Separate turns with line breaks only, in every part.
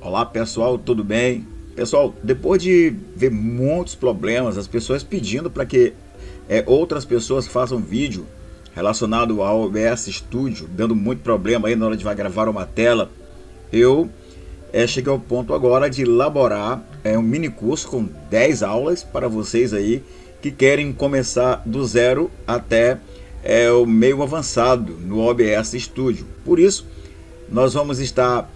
Olá pessoal, tudo bem? Pessoal, depois de ver muitos problemas, as pessoas pedindo para que outras pessoas façam vídeo relacionado ao OBS Studio, dando muito problema aí na hora de vai gravar uma tela, eu cheguei ao ponto agora de elaborar um mini curso com 10 aulas para vocês aí que querem começar do zero até o meio avançado no OBS Studio. Por isso, nós vamos estar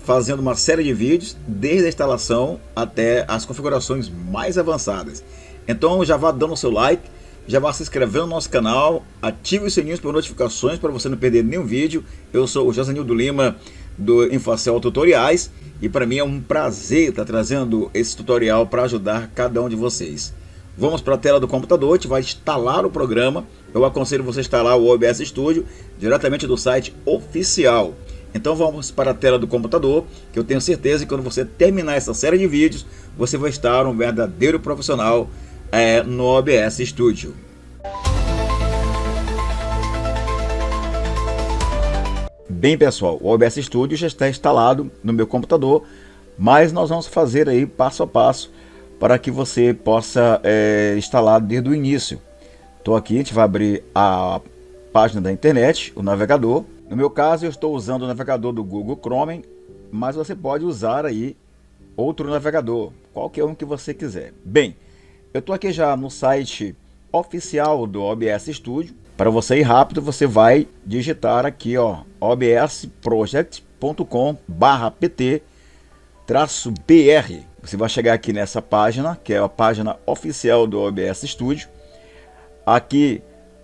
fazendo uma série de vídeos, desde a instalação até as configurações mais avançadas. Então já vá dando o seu like, já vá se inscrevendo no nosso canal, ative os sininhos para notificações para você não perder nenhum vídeo. Eu sou o Josanildo Lima do Infacel Tutoriais e para mim é um prazer estar trazendo esse tutorial para ajudar cada um de vocês. Vamos para a tela do computador, a gente vai instalar o programa. Eu aconselho você a instalar o OBS Studio diretamente do site oficial. Então vamos para a tela do computador, que eu tenho certeza que quando você terminar essa série de vídeos, você vai estar um verdadeiro profissional no OBS Studio. Bem pessoal, o OBS Studio já está instalado no meu computador, mas nós vamos fazer aí passo a passo para que você possa instalar desde o início. Estou aqui, a gente vai abrir a página da internet, o navegador. No meu caso, eu estou usando o navegador do Google Chrome, mas você pode usar aí outro navegador, qualquer um que você quiser. Bem, eu estou aqui já no site oficial do OBS Studio. Para você ir rápido, você vai digitar aqui, ó, obsproject.com/pt-br. Você vai chegar aqui nessa página, que é a página oficial do OBS Studio. Aqui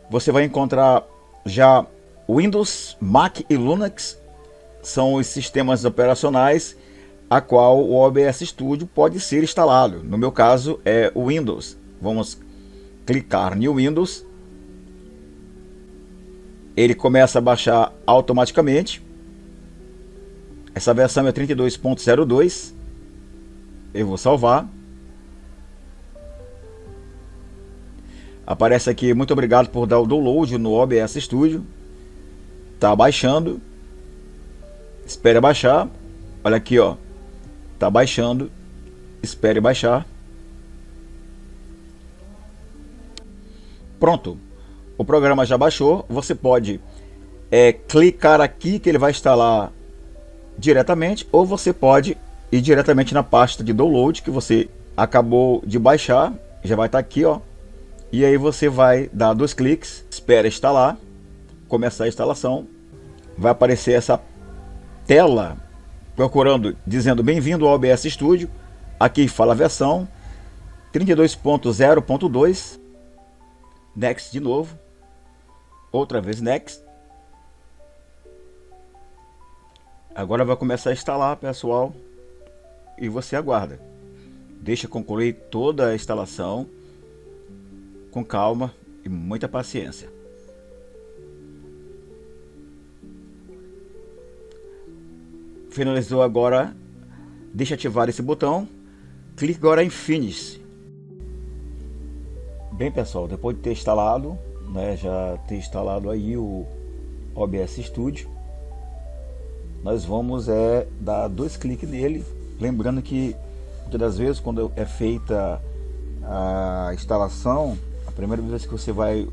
você vai encontrar já Windows, Mac e Linux, são os sistemas operacionais a qual o OBS Studio pode ser instalado. No meu caso é o Windows. Vamos clicar em Windows. Ele começa a baixar automaticamente. Essa versão é 32.02. Eu vou salvar. Aparece aqui, muito obrigado por dar o download no OBS Studio. Tá baixando. Espere baixar. Olha aqui, ó. Tá baixando. Espere baixar. Pronto. O programa já baixou. Você pode clicar aqui que ele vai instalar diretamente, ou você pode ir diretamente na pasta de download que você acabou de baixar. Já vai estar aqui, ó. E aí você vai dar 2 cliques, espera instalar, começar a instalação. Vai aparecer essa tela procurando, dizendo bem-vindo ao OBS Studio. Aqui fala a versão 32.0.2. Next de novo. Outra vez next. Agora vai começar a instalar, pessoal. E você aguarda. Deixa concluir toda a instalação com calma e muita paciência. Finalizou agora, deixa ativar esse botão, clique agora em Finish. Bem pessoal, depois de ter instalado, já ter instalado aí o OBS Studio, nós vamos dar 2 cliques nele, lembrando que muitas das vezes quando é feita a instalação, a primeira vez que você vai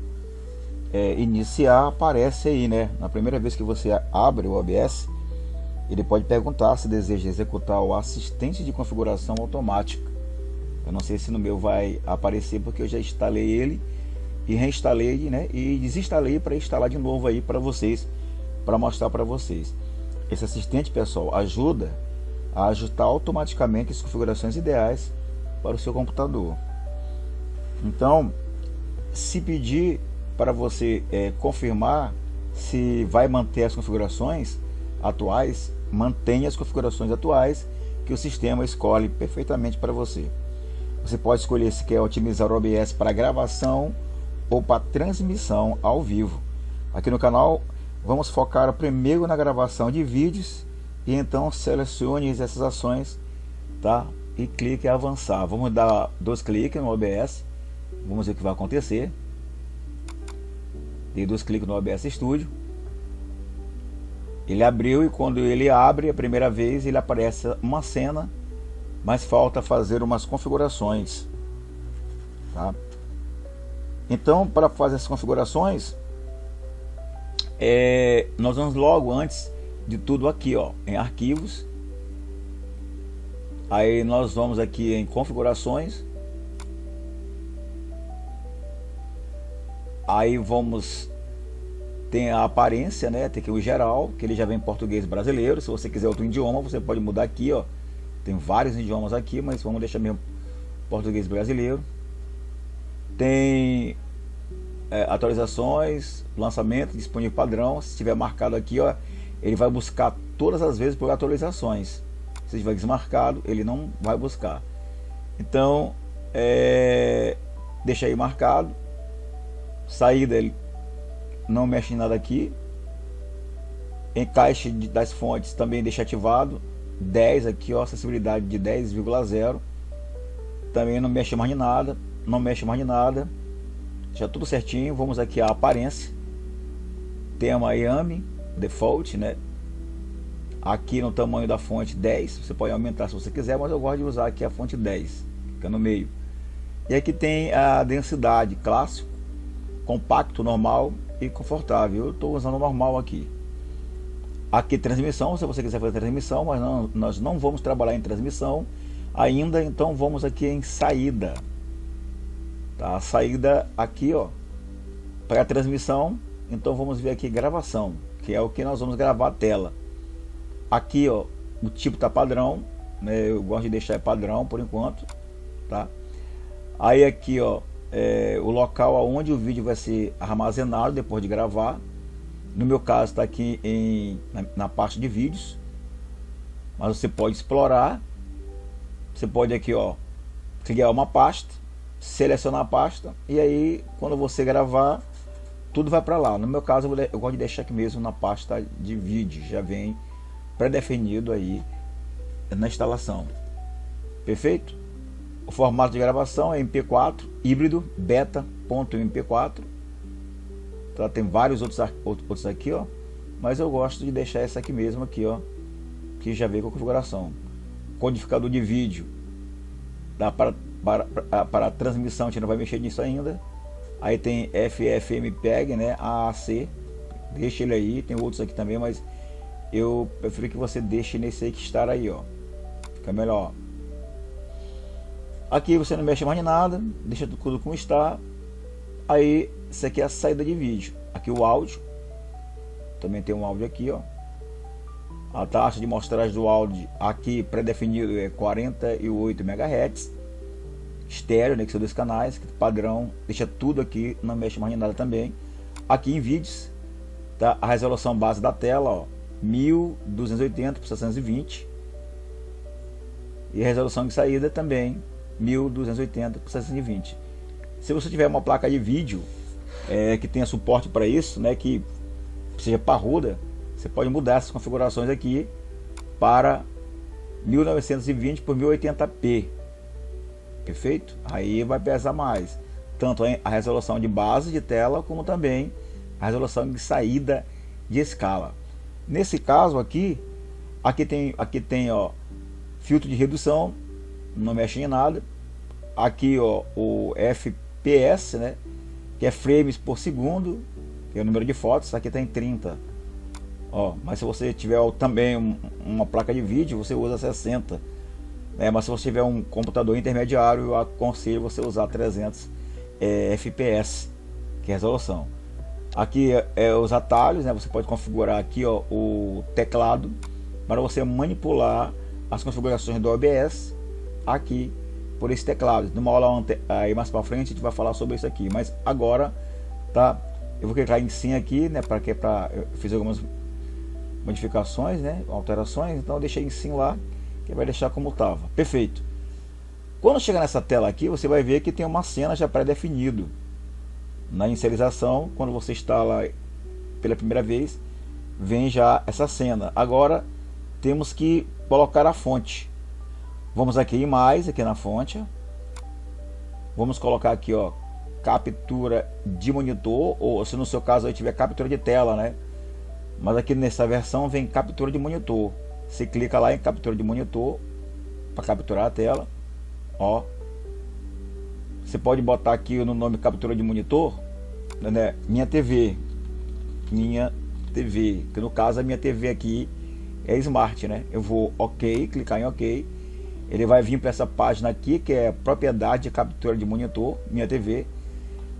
iniciar, aparece aí, na primeira vez que você abre o OBS, ele pode perguntar se deseja executar o assistente de configuração automática. Eu não sei se no meu vai aparecer, porque eu já instalei ele e reinstalei, e desinstalei para instalar de novo aí para vocês, para mostrar para vocês. Esse assistente, pessoal, ajuda a ajustar automaticamente as configurações ideais para o seu computador. Então, se pedir para você confirmar se vai manter as configurações atuais, mantenha as configurações atuais que o sistema escolhe perfeitamente para você. Você pode escolher se quer otimizar o OBS para gravação ou para transmissão ao vivo. Aqui no canal vamos focar primeiro na gravação de vídeos e então selecione essas ações, tá? E clique em avançar. Vamos dar 2 cliques no OBS. Vamos ver o que vai acontecer. Dei 2 cliques no OBS Studio. Ele abriu e quando ele abre a primeira vez, ele aparece uma cena, mas falta fazer umas configurações, tá? Então, para fazer as configurações, nós vamos logo antes de tudo aqui, ó, em arquivos. Aí nós vamos aqui em configurações. Aí vamos, tem a aparência, né? Tem aqui o geral, que ele já vem em português brasileiro. Se você quiser outro idioma, você pode mudar aqui, ó. Tem vários idiomas aqui, mas vamos deixar mesmo português brasileiro. Tem atualizações, lançamento, disponível padrão. Se tiver marcado aqui, ó, ele vai buscar todas as vezes por atualizações. Se tiver desmarcado, ele não vai buscar. Então, deixa aí marcado. Saída, ele não mexe em nada aqui. Encaixe das fontes também deixa ativado. 10 aqui, ó, acessibilidade de 10,0. Também não mexe mais em nada. Não mexe mais em nada. Já tudo certinho. Vamos aqui a aparência. Tema YAML default, né? Aqui no tamanho da fonte 10. Você pode aumentar se você quiser, mas eu gosto de usar aqui a fonte 10, fica no meio. E aqui tem a densidade clássico, compacto, normal e confortável. Eu estou usando o normal aqui. Aqui transmissão, se você quiser fazer transmissão, mas nós não vamos trabalhar em transmissão ainda, então vamos aqui em saída. Tá? A saída aqui, ó, para a transmissão. Então vamos ver aqui gravação, que é o que nós vamos gravar a tela. Aqui, ó, o tipo tá padrão, né? Eu gosto de deixar padrão por enquanto, tá? Aí aqui, ó, o local aonde o vídeo vai ser armazenado depois de gravar. No meu caso está aqui na parte de vídeos, mas você pode explorar. Você pode aqui, ó, criar uma pasta, selecionar a pasta e aí quando você gravar tudo vai para lá. No meu caso eu gosto de deixar aqui mesmo na pasta de vídeo, já vem pré-definido aí na instalação. Perfeito? O formato de gravação é MP4 híbrido beta.mp4. Tá, tem vários outros aqui, ó, mas eu gosto de deixar essa aqui mesmo aqui, ó, que já veio com a configuração. Codificador de vídeo dá para a transmissão, a gente não vai mexer nisso ainda. Aí tem FFmpeg, né, AAC, deixa ele aí. Tem outros aqui também, mas eu prefiro que você deixe nesse aí que está aí, ó, fica melhor. Aqui você não mexe mais em nada, deixa tudo como está. Aí isso aqui é a saída de vídeo. Aqui o áudio, também tem um áudio aqui, ó. A taxa de mostragem do áudio aqui pré-definido é 48 MHz. Estéreo, né, que são 2 canais, padrão, deixa tudo aqui, não mexe mais em nada também. Aqui em vídeos, tá, a resolução base da tela, ó, 1280 por 720. E a resolução de saída também 1280 por 720. Se você tiver uma placa de vídeo que tenha suporte para isso, né, que seja parruda, você pode mudar essas configurações aqui para 1920 por 1080p. Perfeito? Aí vai pesar mais, tanto a resolução de base de tela como também a resolução de saída de escala. Nesse caso aqui tem ó, filtro de redução, não mexe em nada. Aqui, ó, o FPS, né, que é frames por segundo, que é o número de fotos. Aqui está em 30, ó, mas se você tiver também uma placa de vídeo, você usa 60, né, mas se você tiver um computador intermediário, eu aconselho você usar 300 FPS, que é a resolução. Aqui os atalhos, né, você pode configurar aqui, ó, o teclado para você manipular as configurações do OBS aqui por esse teclado. Numa aula aí mais para frente a gente vai falar sobre isso aqui, mas agora, tá, eu vou clicar em sim aqui, né, eu fiz algumas modificações, né, alterações, então eu deixei em sim lá, que vai deixar como estava. Perfeito. Quando chegar nessa tela aqui, você vai ver que tem uma cena já pré-definido na inicialização. Quando você instala pela primeira vez, vem já essa cena. Agora temos que colocar a fonte. Vamos aqui em mais, aqui na fonte. Vamos colocar aqui, ó, captura de monitor, ou se no seu caso aí tiver captura de tela, né? mas aqui nessa versão vem captura de monitor. Você clica lá em captura de monitor para capturar a tela. Ó, você pode botar aqui no nome captura de monitor, né? Minha TV, que no caso a minha TV aqui é Smart, né? Eu vou OK, clicar em OK, ele vai vir para essa página aqui que é propriedade de captura de monitor, minha TV.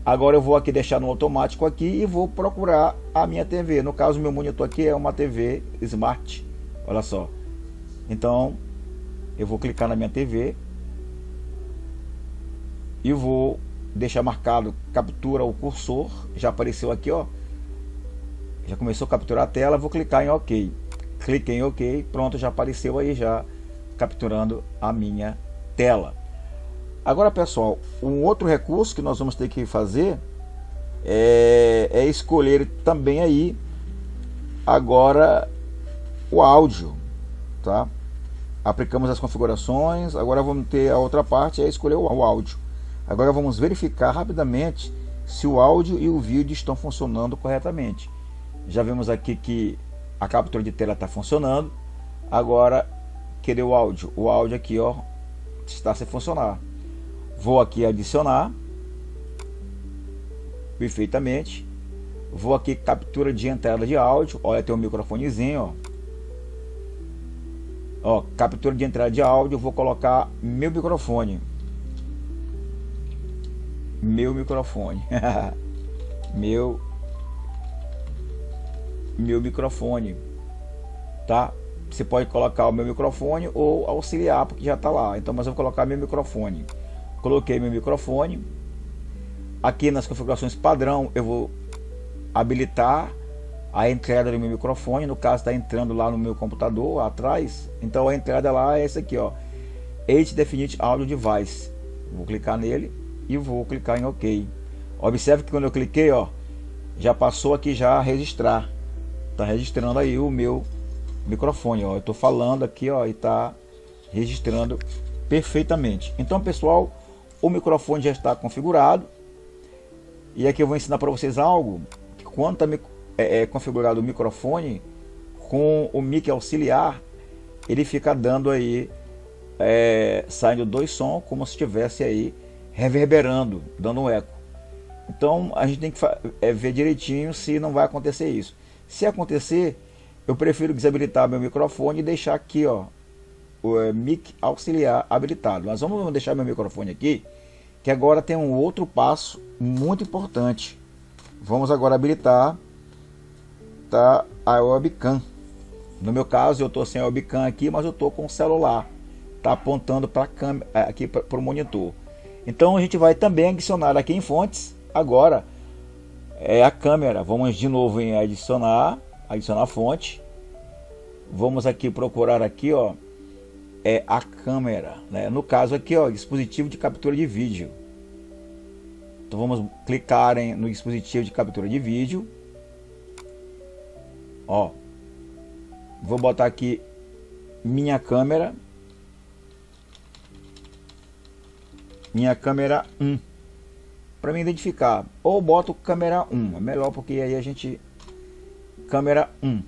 Agora eu vou aqui deixar no automático aqui e vou procurar a minha TV. No caso, meu monitor aqui é uma TV Smart, olha só. Então eu vou clicar na minha TV e vou deixar marcado captura o cursor. Já apareceu aqui, ó, já começou a capturar a tela. Vou clicar em OK, cliquei em OK, pronto, já apareceu aí já capturando a minha tela. Agora, pessoal, um outro recurso que nós vamos ter que fazer é escolher também aí agora o áudio, tá? Aplicamos as configurações, agora vamos ter a outra parte, é escolher o áudio. Agora vamos verificar rapidamente se o áudio e o vídeo estão funcionando corretamente. Já vimos aqui que a captura de tela está funcionando. Agora, cadê o áudio? O áudio aqui, ó, está sem funcionar. Vou aqui adicionar, perfeitamente. Vou aqui captura de entrada de áudio. Olha, tem um microfonezinho, ó, captura de entrada de áudio. Vou colocar meu microfone, meu microfone, tá? Você pode colocar o meu microfone ou auxiliar, porque já está lá. Então, mas eu vou colocar meu microfone. Coloquei meu microfone. Aqui nas configurações padrão eu vou habilitar a entrada do meu microfone. No caso está entrando lá no meu computador atrás. Então a entrada lá é essa aqui, ó, High Definite Audio Device. Vou clicar nele e vou clicar em OK. Observe que quando eu cliquei, ó, já passou aqui já a registrar. Tá registrando aí o meu microfone, ó. Eu tô falando aqui, ó, e tá registrando perfeitamente. Então, pessoal, o microfone já está configurado. E aqui eu vou ensinar para vocês algo que quando está configurado o microfone com o mic auxiliar, ele fica dando aí saindo dois sons como se estivesse aí reverberando, dando um eco. Então a gente tem que ver direitinho se não vai acontecer isso. Se acontecer, eu prefiro desabilitar meu microfone e deixar aqui, ó, o mic auxiliar habilitado. Mas vamos deixar meu microfone aqui, que agora tem um outro passo muito importante. Vamos agora habilitar, tá, a webcam. No meu caso eu estou sem a webcam aqui, mas eu estou com o celular, tá apontando para a câmera aqui para o monitor. Então a gente vai também adicionar aqui em fontes agora a câmera. Vamos de novo em adicionar fonte. Vamos aqui procurar aqui, ó, a câmera, né? No caso aqui, ó, dispositivo de captura de vídeo. Então vamos clicar no dispositivo de captura de vídeo, ó. Vou botar aqui minha câmera 1 para me identificar, ou boto câmera 1, é melhor, porque aí a gente câmera 1.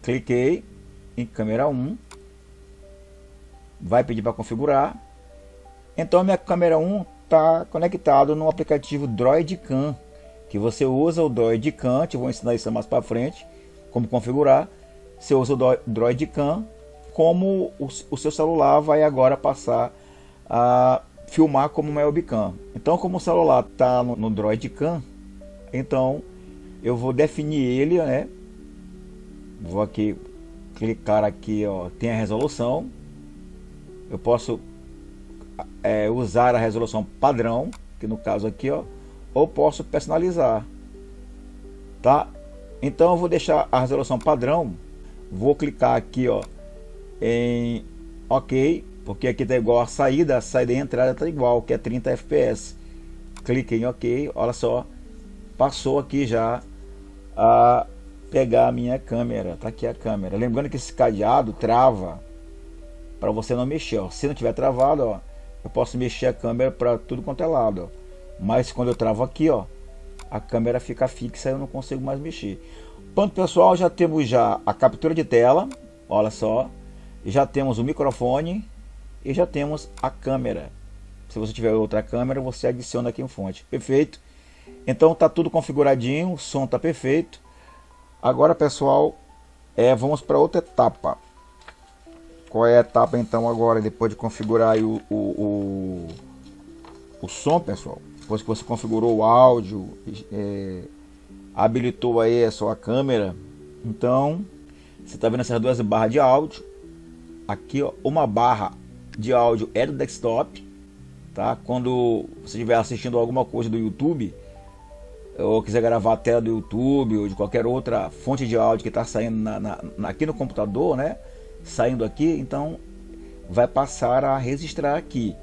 Cliquei em câmera 1. Vai pedir para configurar. Então minha câmera 1 está conectado no aplicativo Droidcam, que você usa o Droidcam. Te vou ensinar isso mais para frente, como configurar. Você usa o Droidcam, como o seu celular vai agora passar a filmar como uma webcam. Então, como o celular está no Droidcam, então eu vou definir ele, né? Vou aqui clicar aqui, ó, tem a resolução. Eu posso usar a resolução padrão, que no caso aqui, ó, ou posso personalizar, tá? Então eu vou deixar a resolução padrão. Vou clicar aqui, ó, em OK, porque aqui tá igual a saída e a entrada tá igual, que é 30 fps. Cliquei em OK, olha só, passou aqui já a pegar a minha câmera. Tá aqui a câmera. Lembrando que esse cadeado trava para você não mexer, ó. Se não tiver travado, ó, eu posso mexer a câmera para tudo quanto é lado, ó. Mas quando eu travo aqui, ó, a câmera fica fixa e eu não consigo mais mexer. Pronto, pessoal, já temos já a captura de tela, olha só, já temos o microfone e já temos a câmera. Se você tiver outra câmera, você adiciona aqui em fonte. Perfeito? Então tá tudo configuradinho, o som tá perfeito. Agora, pessoal, vamos para outra etapa. Qual é a etapa então agora, depois de configurar aí o som, pessoal? Depois que você configurou o áudio, habilitou aí a sua câmera, então você está vendo essas duas barras de áudio. Aqui, ó, uma barra de áudio é do desktop, tá? Quando você estiver assistindo alguma coisa do YouTube, ou quiser gravar a tela do YouTube ou de qualquer outra fonte de áudio que está saindo aqui no computador, né? Saindo aqui, então vai passar a registrar aqui.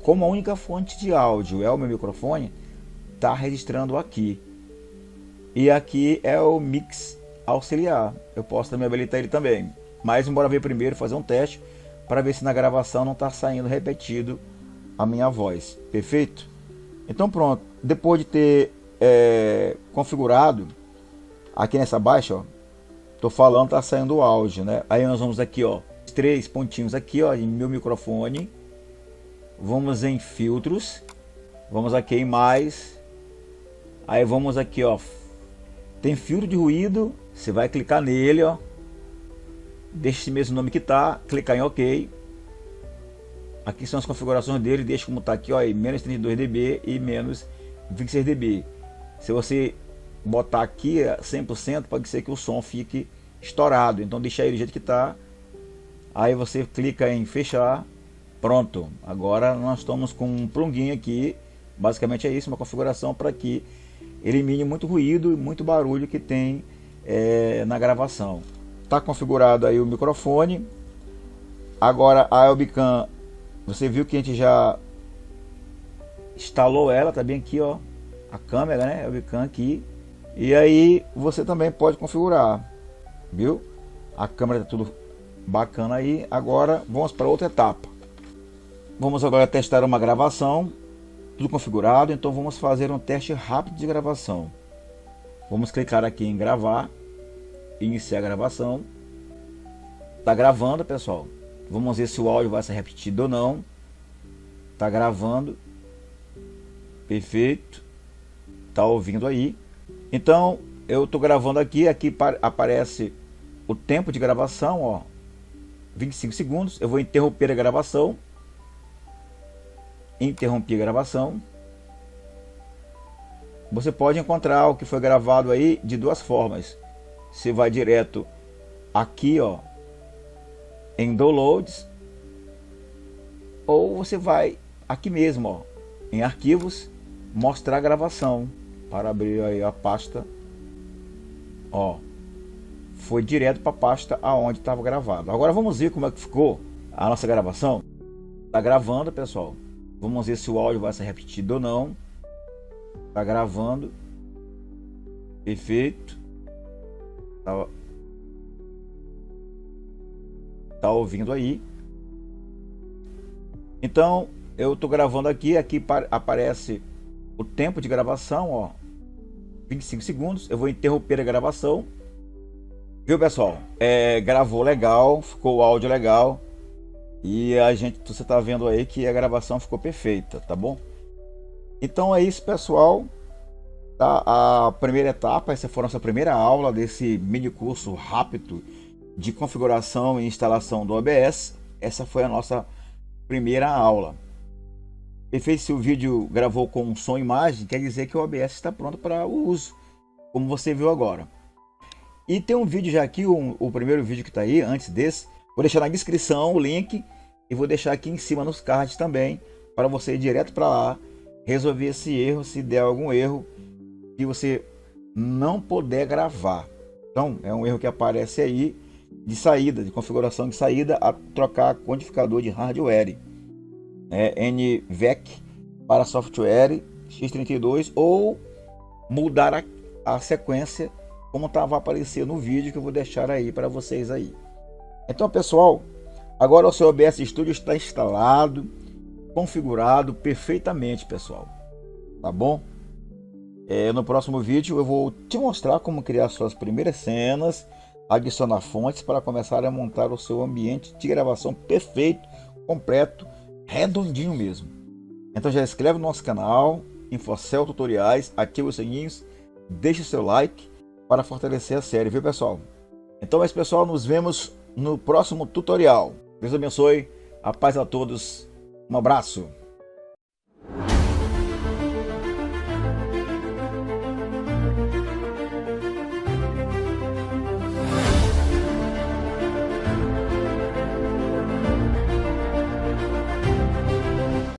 Como a única fonte de áudio é o meu microfone, está registrando aqui. E aqui é o mix auxiliar. Eu posso também habilitar ele também. Mas bora ver primeiro, fazer um teste para ver se na gravação não está saindo repetido a minha voz. Perfeito? Então pronto. Depois de ter configurado aqui nessa baixa, ó, tô falando, tá saindo o áudio, né? Aí nós vamos aqui, ó, 3 pontinhos aqui, ó, em meu microfone. Vamos em filtros. Vamos aqui em mais. Aí vamos aqui, ó, tem filtro de ruído, você vai clicar nele, ó. Deixa esse mesmo nome que tá, clicar em OK. Aqui são as configurações dele, deixa como tá aqui, ó, menos 32 dB e menos 26 dB. Se você botar aqui 100%, pode ser que o som fique estourado, então deixa ele do jeito que tá. Aí você clica em fechar. Pronto, agora nós estamos com um plugin aqui. Basicamente é isso, uma configuração para que elimine muito ruído e muito barulho que tem na gravação. Está configurado aí o microfone. Agora a webcam, você viu que a gente já instalou ela, tá bem aqui, ó, a câmera, né, a webcam aqui. E aí você também pode configurar, viu? A câmera tá tudo bacana aí. Agora vamos para outra etapa. Vamos agora testar uma gravação, tudo configurado, então vamos fazer um teste rápido de gravação. Vamos clicar aqui em gravar, iniciar a gravação. Tá gravando, pessoal. Vamos ver se o áudio vai ser repetido ou não. Tá gravando. Perfeito. Tá ouvindo aí. Então, eu tô gravando aqui aparece o tempo de gravação, ó, 25 segundos. Eu vou interromper a gravação. Interrompi a gravação. Você pode encontrar o que foi gravado aí de duas formas. Você vai direto aqui, ó, em downloads, ou você vai aqui mesmo, ó, em arquivos, mostrar a gravação, para abrir aí a pasta. Ó, foi direto para a pasta aonde estava gravado. Agora vamos ver como é que ficou a nossa gravação. Tá gravando, pessoal. Vamos ver se o áudio vai ser repetido ou não. Tá gravando. Perfeito. Tá ouvindo aí. Então, eu tô gravando aqui aparece o tempo de gravação, ó, 25 segundos. Eu vou interromper a gravação. Viu, pessoal? Gravou legal, ficou o áudio legal. E você tá vendo aí que a gravação ficou perfeita, tá bom? Então é isso, pessoal. Tá, a primeira etapa, essa foi a nossa primeira aula desse mini curso rápido de configuração e instalação do OBS. Essa foi a nossa primeira aula. Perfeito. Se o vídeo gravou com som e imagem, quer dizer que o OBS está pronto para o uso, como você viu agora. E tem um vídeo já aqui, o primeiro vídeo que está aí, antes desse. Vou deixar na descrição o link e vou deixar aqui em cima nos cards também, para você ir direto para lá, resolver esse erro, se der algum erro que você não puder gravar. Então, é um erro que aparece aí de saída, de configuração de saída, a trocar codificador de hardware, NVEC para software X32, ou mudar a sequência como estava aparecendo no vídeo que eu vou deixar aí para vocês aí. Então, pessoal, agora o seu OBS Studio está instalado, configurado perfeitamente, pessoal. Tá bom? No próximo vídeo eu vou te mostrar como criar suas primeiras cenas, adicionar fontes para começar a montar o seu ambiente de gravação perfeito, completo, redondinho mesmo. Então já inscreve no nosso canal, Infocel Tutoriais, ativa os sininhos, deixe o seu like para fortalecer a série, viu pessoal? Então é isso pessoal, nos vemos no próximo tutorial. Deus abençoe, a paz a todos, um abraço.